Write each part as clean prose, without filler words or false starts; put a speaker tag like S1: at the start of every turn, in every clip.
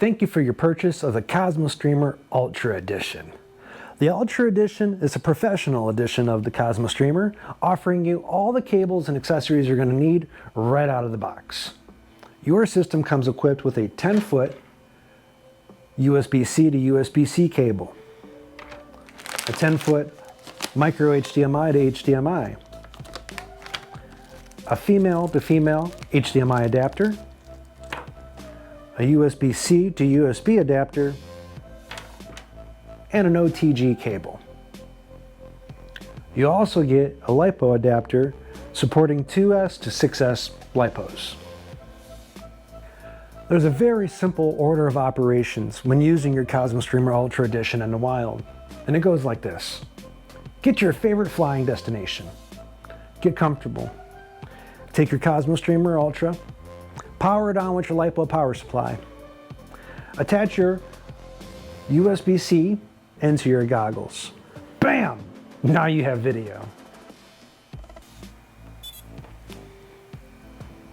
S1: Thank you for your purchase of the CosmoStreamer Ultra Edition. The Ultra Edition is a professional edition of the CosmoStreamer, offering you all the cables and accessories you're going to need right out of the box. Your system comes equipped with a 10-foot USB-C to USB-C cable, a 10-foot micro HDMI to HDMI, a female to female HDMI adapter, a USB-C to USB adapter, and an OTG cable. You also get a LiPo adapter supporting 2S to 6S LiPos. There's a very simple order of operations when using your CosmoStreamer Ultra Edition in the wild, and it goes like this. Get your favorite flying destination. Get comfortable. Take your CosmoStreamer Ultra, power it on with your LiPo power supply. Attach your USB-C into your goggles. Bam! Now you have video.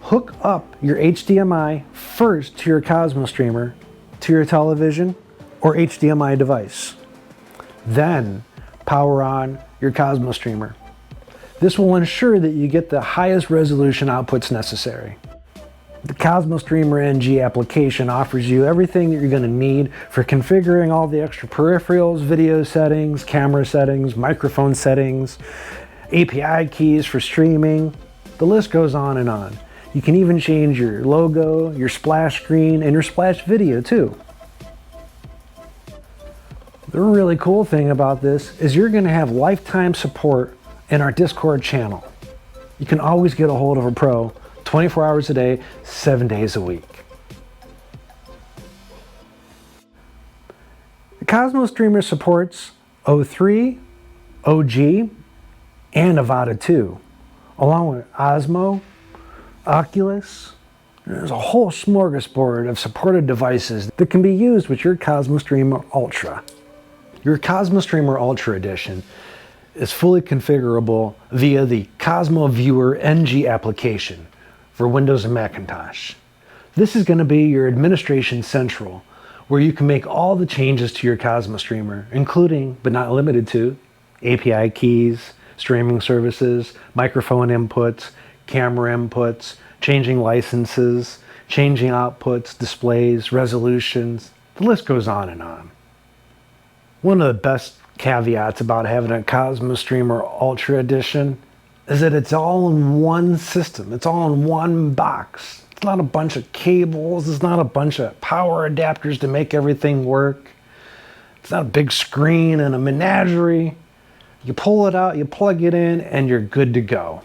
S1: Hook up your HDMI first to your CosmoStreamer, to your television or HDMI device. Then power on your CosmoStreamer. This will ensure that you get the highest resolution outputs necessary. The CosmoStreamer NG application offers you everything that you're going to need for configuring all the extra peripherals, video settings, camera settings, microphone settings, API keys for streaming. The list goes on and on. You can even change your logo, your splash screen, and your splash video too. The really cool thing about this is you're going to have lifetime support in our Discord channel. You can always get a hold of a pro 24 hours a day, 7 days a week. The CosmoStreamer supports O3, OG, and Avada 2, along with Osmo, Oculus. There's a whole smorgasbord of supported devices that can be used with your CosmoStreamer Ultra. Your CosmoStreamer Ultra Edition is fully configurable via the Cosmo Viewer NG application for Windows and Macintosh. This is going to be your administration central, where you can make all the changes to your CosmoStreamer, including, but not limited to, API keys, streaming services, microphone inputs, camera inputs, changing licenses, changing outputs, displays, resolutions. The list goes on and on. One of the best caveats about having a CosmoStreamer Ultra Edition is that it's all in one system. It's all in one box. It's not a bunch of cables. It's not a bunch of power adapters to make everything work. It's not a big screen and a menagerie. You pull it out, you plug it in, and you're good to go.